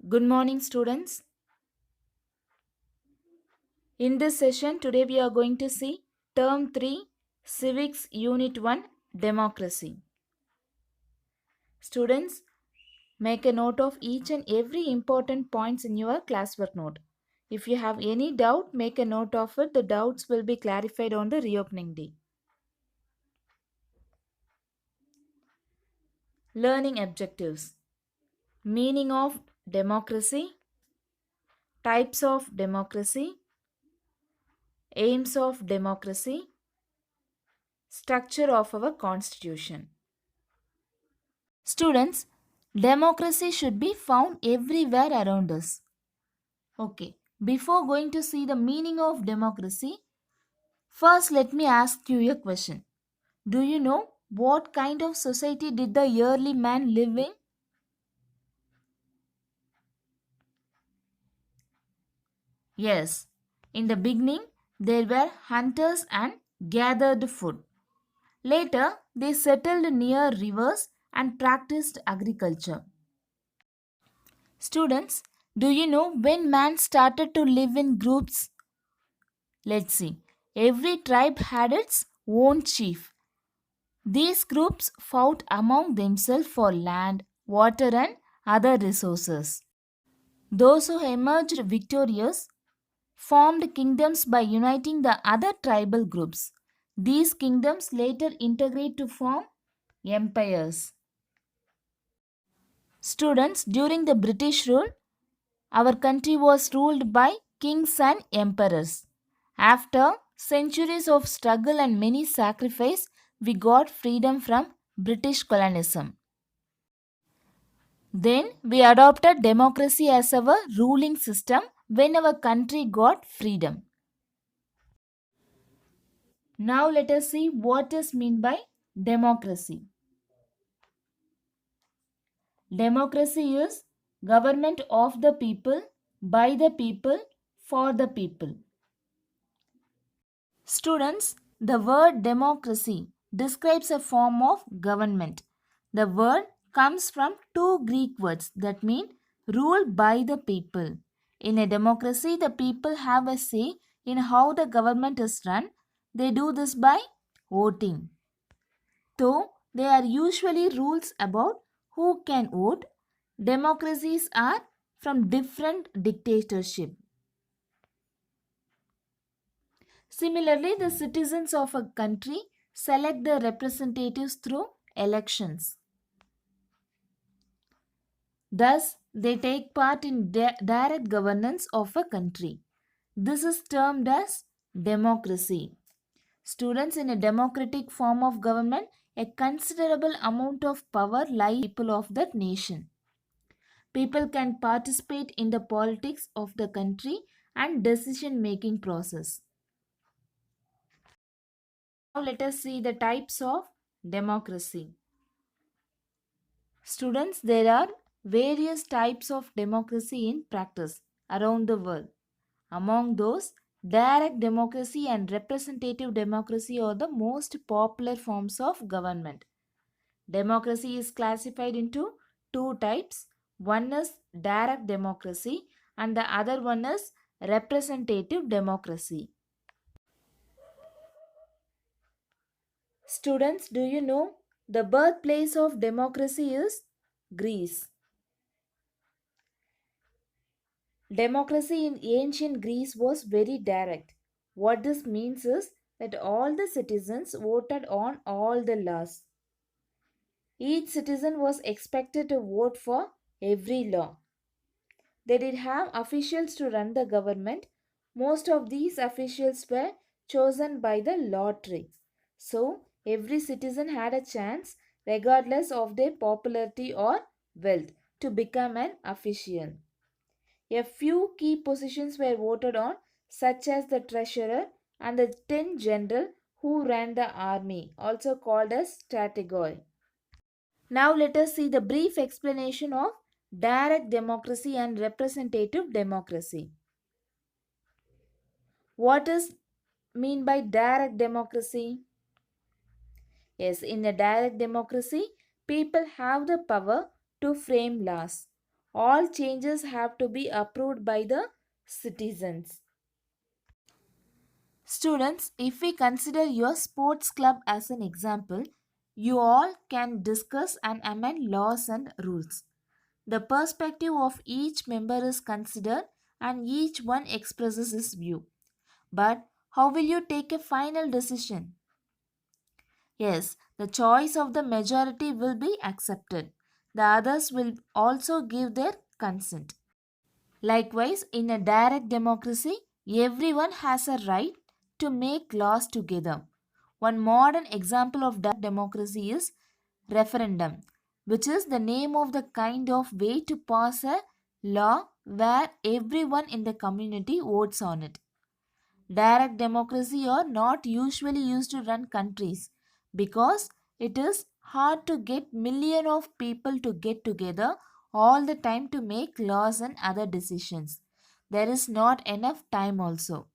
Good morning, students. In this session, today we are going to see Term 3, Civics Unit 1, Democracy. Students, make a note of each and every important points in your classwork note. If you have any doubt, make a note of it. The doubts will be clarified on the reopening day. Learning objectives. Meaning of democracy. Types of democracy. Aims of democracy. Structure of our constitution. Students, democracy should be found everywhere around us. Okay, before going to see the meaning of democracy, first let me ask you a question. Do you know what kind of society did the early man live in? Yes, in the beginning there were hunters and gathered food. Later, they settled near rivers and practiced agriculture. Students, do you know when man started to live in groups? Let's see. Every tribe had its own chief. These groups fought among themselves for land, water, and other resources. Those who emerged victorious formed kingdoms by uniting the other tribal groups. These kingdoms later integrate to form empires. Students, during the British rule, our country was ruled by kings and emperors. After centuries of struggle and many sacrifice, we got freedom from British colonialism. Then we adopted democracy as our ruling system when our country got freedom. Now let us see what is meant by democracy. Democracy is government of the people, by the people, for the people. Students, the word democracy describes a form of government. The word comes from two Greek words that mean rule by the people. In a democracy, the people have a say in how the government is run. They do this by voting. Though there are usually rules about who can vote, democracies are from different dictatorship. Similarly, the citizens of a country select their representatives through elections. Thus, they take part in direct governance of a country. This is termed as democracy. Students, in a democratic form of government, a considerable amount of power lies with the people of that nation. People can participate in the politics of the country and decision making process. Now let us see the types of democracy. Students, there are various types of democracy in practice around the world. Among those, direct democracy and representative democracy are the most popular forms of government. Democracy is classified into two types. One is direct democracy and the other one is representative democracy. Students, do you know the birthplace of democracy is Greece? Democracy in ancient Greece was very direct. What this means is that all the citizens voted on all the laws. Each citizen was expected to vote for every law. They did have officials to run the government. Most of these officials were chosen by the lottery. So, every citizen had a chance, regardless of their popularity or wealth, to become an official. A few key positions were voted on, such as the treasurer and the 10 general who ran the army, also called as strategoi. Now let us see the brief explanation of direct democracy and representative democracy. What is mean by direct democracy? Yes, in a direct democracy, people have the power to frame laws. all changes have to be approved by the citizens. Students, if we consider your sports club as an example, you all can discuss and amend laws and rules. The perspective of each member is considered and each one expresses his view. But how will you take a final decision? Yes, the choice of the majority will be accepted. The others will also give their consent. Likewise, in a direct democracy, everyone has a right to make laws together. One modern example of direct democracy is referendum, which is the name of the kind of way to pass a law where everyone in the community votes on it. Direct democracy are not usually used to run countries because it is hard to get millions of people to get together all the time to make laws and other decisions. There is not enough time also.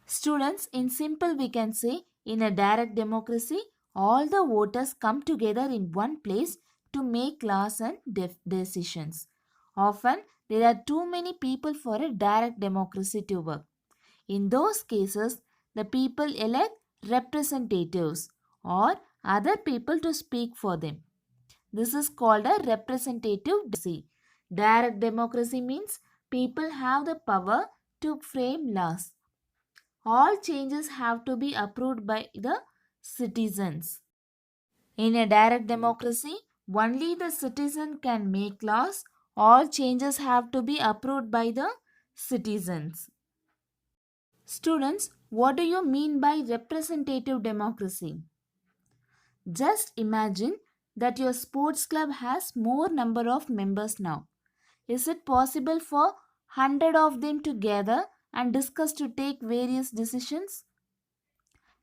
Students, in simple we can say in a direct democracy all the voters come together in one place to make laws and decisions. Often there are too many people for a direct democracy to work. In those cases, the people elect representatives or other people to speak for them. This is called a representative democracy. Direct democracy means people have the power to frame laws. All changes have to be approved by the citizens. In a direct democracy, only the citizen can make laws. All changes have to be approved by the citizens. Students, what do you mean by representative democracy? Just imagine that your sports club has more number of members now. Is it possible for 100 of them to gather and discuss to take various decisions?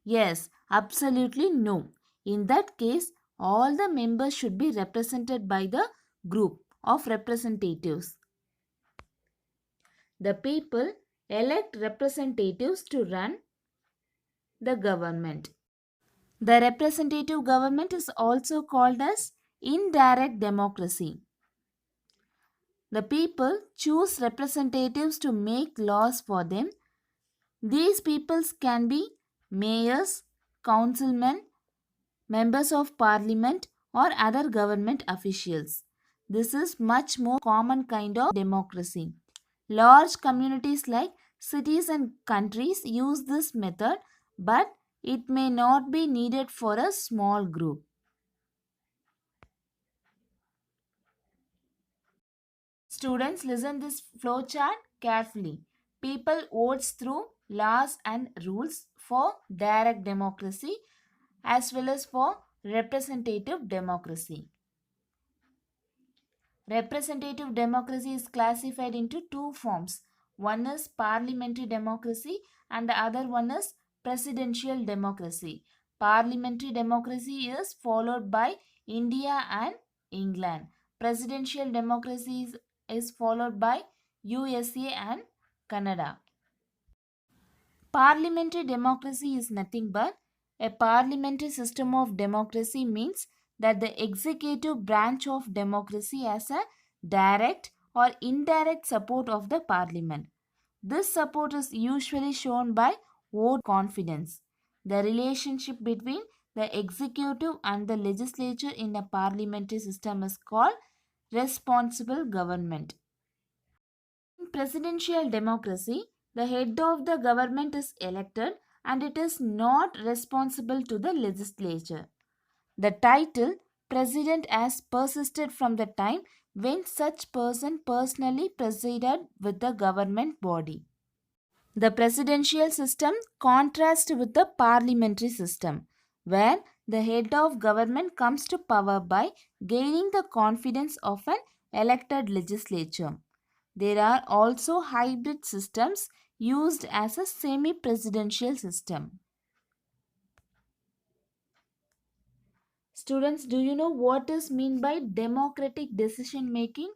Yes, absolutely no. In that case, all the members should be represented by the group of representatives. The people elect representatives to run the government. The representative government is also called as indirect democracy. The people choose representatives to make laws for them. These peoples can be mayors, councilmen, members of parliament, or other government officials. This is much more common kind of democracy. Large communities like cities and countries use this method, but it may not be needed for a small group. Students, listen this flowchart carefully. People votes through laws and rules for direct democracy as well as for representative democracy. Representative democracy is classified into two forms. One is parliamentary democracy and the other one is presidential democracy. Parliamentary democracy is followed by India and England. Presidential democracy is followed by USA and Canada. Parliamentary democracy is nothing but a parliamentary system of democracy means that the executive branch of democracy has a direct or indirect support of the parliament. This support is usually shown by vote confidence. The relationship between the executive and the legislature in a parliamentary system is called responsible government. In presidential democracy, the head of the government is elected and it is not responsible to the legislature. The title president has persisted from the time when such person personally presided with the government body. The presidential system contrasts with the parliamentary system, where the head of government comes to power by gaining the confidence of an elected legislature. There are also hybrid systems used as a semi-presidential system. Students, do you know what is meant by democratic decision making?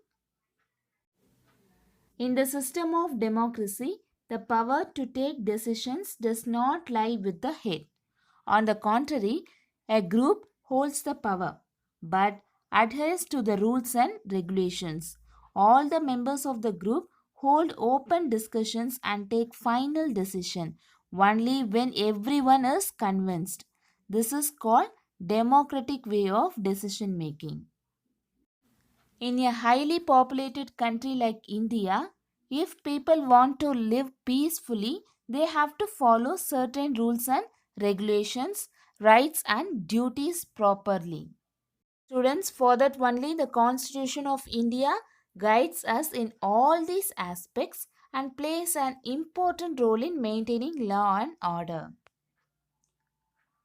In the system of democracy, the power to take decisions does not lie with the head. On the contrary, a group holds the power but adheres to the rules and regulations. All the members of the group hold open discussions and take final decision only when everyone is convinced. This is called democratic way of decision making. In a highly populated country like India, if people want to live peacefully, they have to follow certain rules and regulations, rights and duties properly. Students, for that only the Constitution of India guides us in all these aspects and plays an important role in maintaining law and order.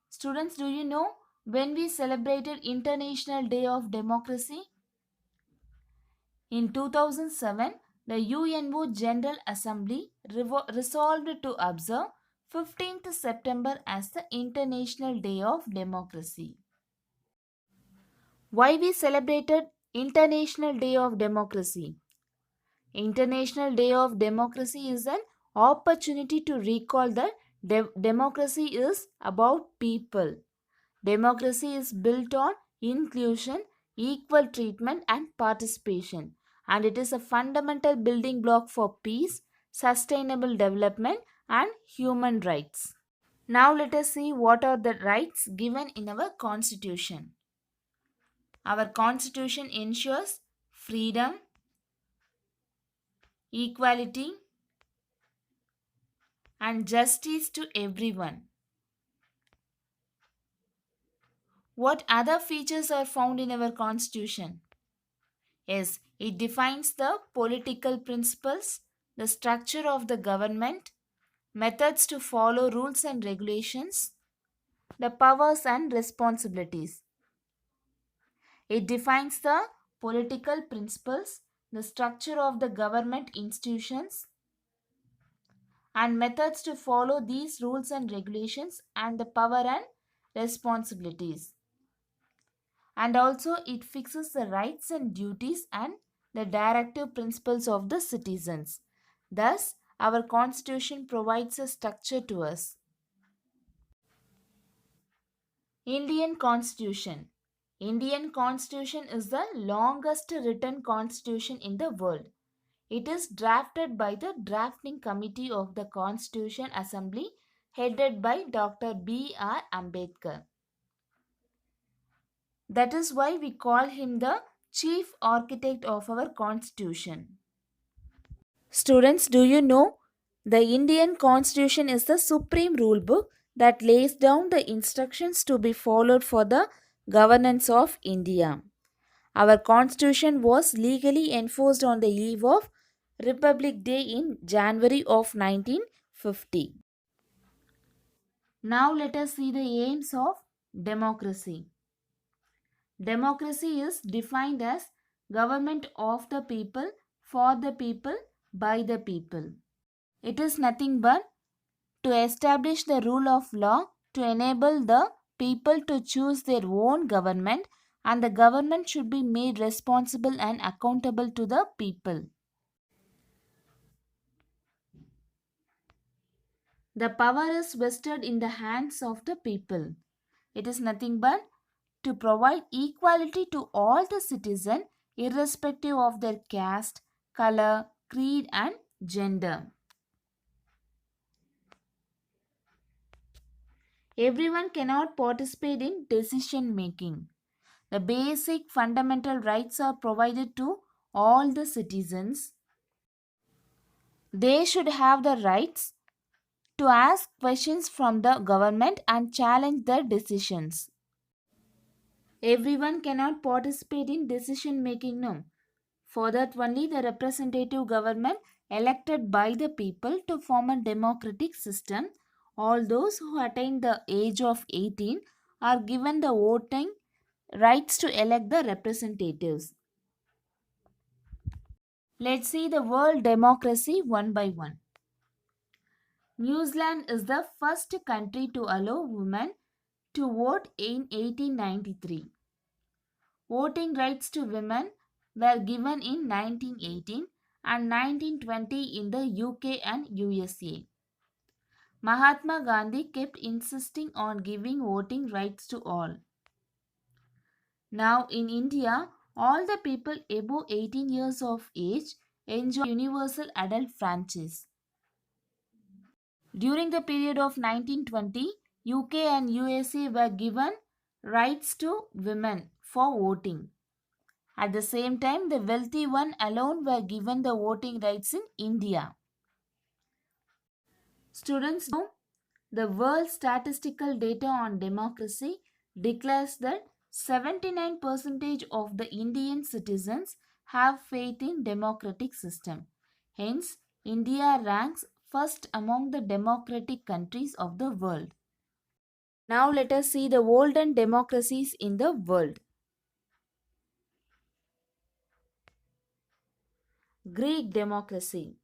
Students, do you know when we celebrated International Day of Democracy? In 2007, the UNO General Assembly resolved to observe 15th September as the International Day of Democracy. Why we celebrated International Day of Democracy? International Day of Democracy is an opportunity to recall that democracy is about people. Democracy is built on inclusion, equal treatment, and participation, and it is a fundamental building block for peace, sustainable development, and human rights. Now, let us see what are the rights given in our Constitution. Our Constitution ensures freedom, equality, and justice to everyone. What other features are found in our Constitution? Yes, it defines the political principles, the structure of the government, methods to follow rules and regulations, the powers and responsibilities. It defines the political principles, the structure of the government institutions, and methods to follow these rules and regulations, and the power and responsibilities. And also it fixes the rights and duties and the directive principles of the citizens. Thus, our constitution provides a structure to us. Indian Constitution. Indian Constitution is the longest written constitution in the world. It is drafted by the drafting committee of the Constitution Assembly headed by Dr. B.R. Ambedkar. That is why we call him the chief architect of our constitution. Students, do you know the Indian Constitution is the supreme rule book that lays down the instructions to be followed for the governance of India. Our constitution was legally enforced on the eve of Republic Day in January of 1950. Now let us see the aims of democracy. Democracy is defined as government of the people, for the people, by the people. It is nothing but to establish the rule of law to enable the people to choose their own government, and the government should be made responsible and accountable to the people. The power is vested in the hands of the people. It is nothing but to provide equality to all the citizens irrespective of their caste, color, creed and gender. Everyone cannot participate in decision making. The basic fundamental rights are provided to all the citizens. They should have the rights to ask questions from the government and challenge their decisions. Everyone cannot participate in decision making, no. For that only the representative government elected by the people to form a democratic system. All those who attain the age of 18 are given the voting rights to elect the representatives. Let's see the world democracy one by one. New Zealand is the first country to allow women to vote in 1893. Voting rights to women were given in 1918 and 1920 in the UK and USA. Mahatma Gandhi kept insisting on giving voting rights to all. Now in India, All the people above 18 years of age enjoy universal adult franchise. During the period of 1920, UK and USA were given rights to women for voting. At the same time, the wealthy one alone were given the voting rights in India. Students know the World Statistical Data on Democracy declares that 79% of the Indian citizens have faith in democratic system. Hence, India ranks first among the democratic countries of the world. Now let us see the olden democracies in the world. Greek democracy.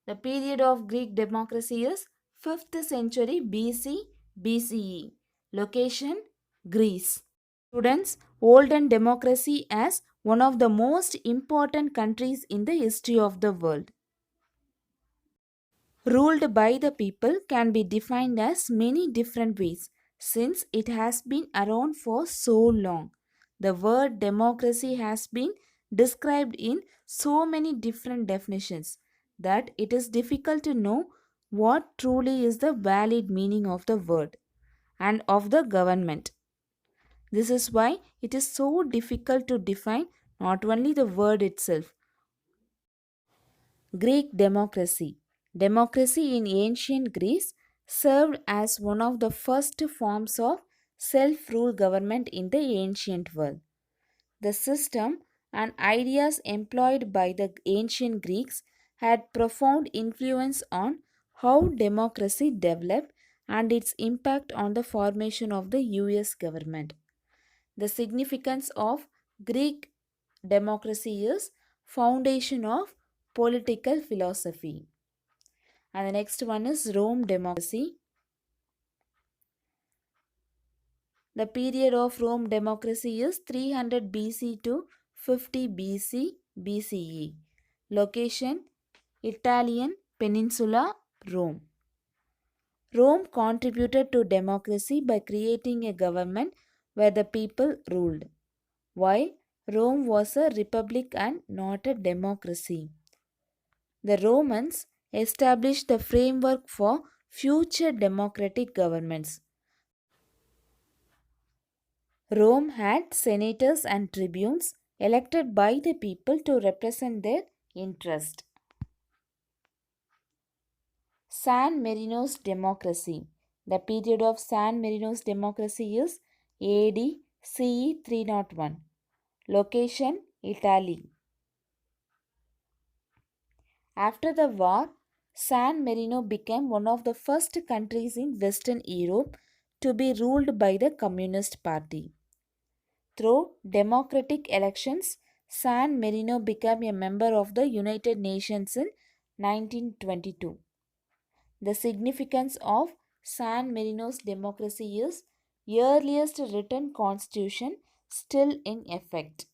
The period of Greek democracy is 5th century BC BCE. Location Greece. Students, olden democracy as one of the most important countries in the history of the world. Ruled by the people can be defined as many different ways since it has been around for so long. The word democracy has been described in so many different definitions that it is difficult to know what truly is the valid meaning of the word and of the government. This is why it is so difficult to define not only the word itself. Greek democracy. Democracy in ancient Greece served as one of the first forms of self rule government in the ancient world. The system and ideas employed by the ancient Greeks had profound influence on how democracy developed and its impact on the formation of the US government. The significance of Greek democracy is foundation of political philosophy. And the next one is Rome democracy. The period of Rome democracy is 300 BC to 50 BC BCE. Location Italian Peninsula, Rome. Rome contributed to democracy by creating a government where the people ruled, while Rome was a republic and not a democracy. The Romans established the framework for future democratic governments. Rome had senators and tribunes elected by the people to represent their interest. San Marino's democracy. The period of San Marino's democracy is AD CE 301. Location Italy. After the war, San Marino became one of the first countries in Western Europe to be ruled by the Communist Party. Through democratic elections, San Marino became a member of the United Nations in 1922. The significance of San Marino's democracy is earliest written constitution still in effect.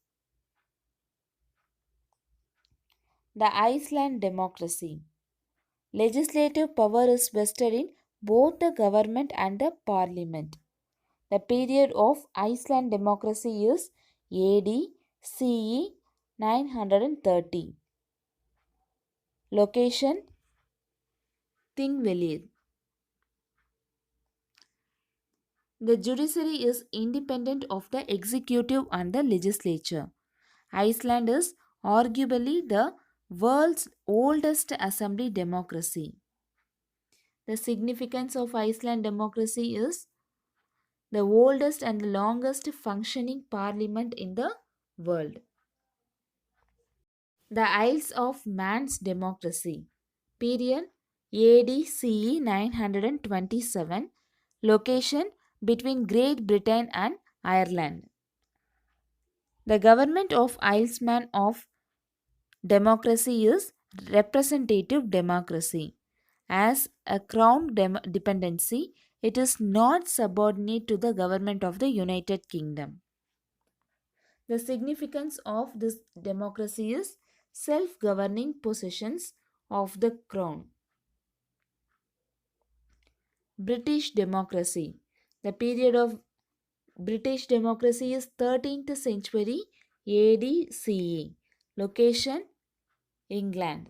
The Iceland democracy. Legislative power is vested in both the government and the parliament. The period of Iceland democracy is AD CE 930. Location Thingvellir. The judiciary is independent of the executive and the legislature. Iceland is arguably the world's oldest assembly democracy. The significance of Iceland democracy is the oldest and the longest functioning parliament in the world. The Isles of Man's democracy. Period AD CE 927. Location between Great Britain and Ireland. The government of Islesman of democracy is representative democracy. As a crown dependency, it is not subordinate to the government of the United Kingdom. The significance of this democracy is self-governing possessions of the crown. British democracy. The period of British democracy is 13th century ADCE. Location England.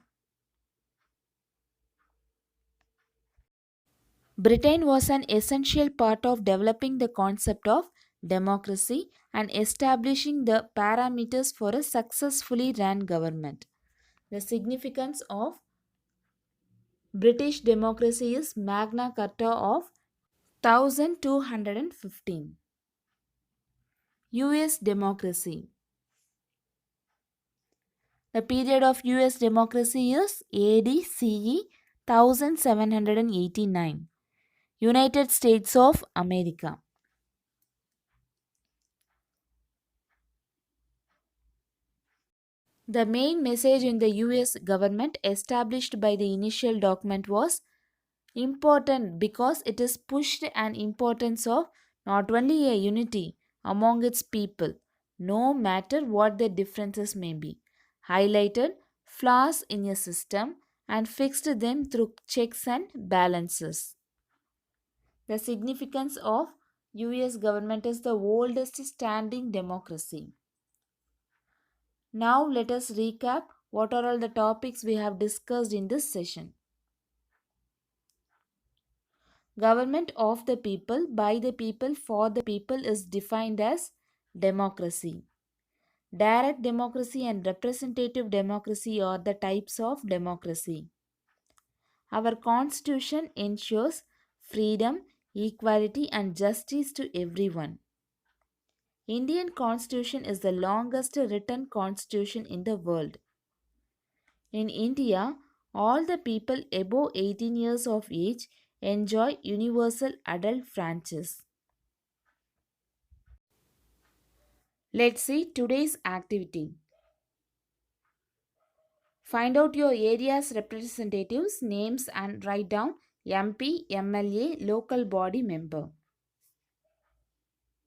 Britain was an essential part of developing the concept of democracy and establishing the parameters for a successfully ran government. The significance of British democracy is Magna Carta of 1215. US democracy. The period of US democracy is AD CE 1789. United States of America. The main message in the US government established by the initial document was important because it is pushed an importance of not only a unity among its people, no matter what their differences may be, highlighted flaws in a system and fixed them through checks and balances. The significance of US government is the oldest standing democracy. Now let us recap what are all the topics we have discussed in this session. Government of the people, by the people, for the people is defined as democracy. Direct democracy and representative democracy are the types of democracy. Our constitution ensures freedom, equality and justice to everyone. Indian constitution is the longest written constitution in the world. In India, all the people above 18 years of age enjoy universal adult franchise. Let's see today's activity. Find out your area's representatives' names and write down MP, MLA, local body member.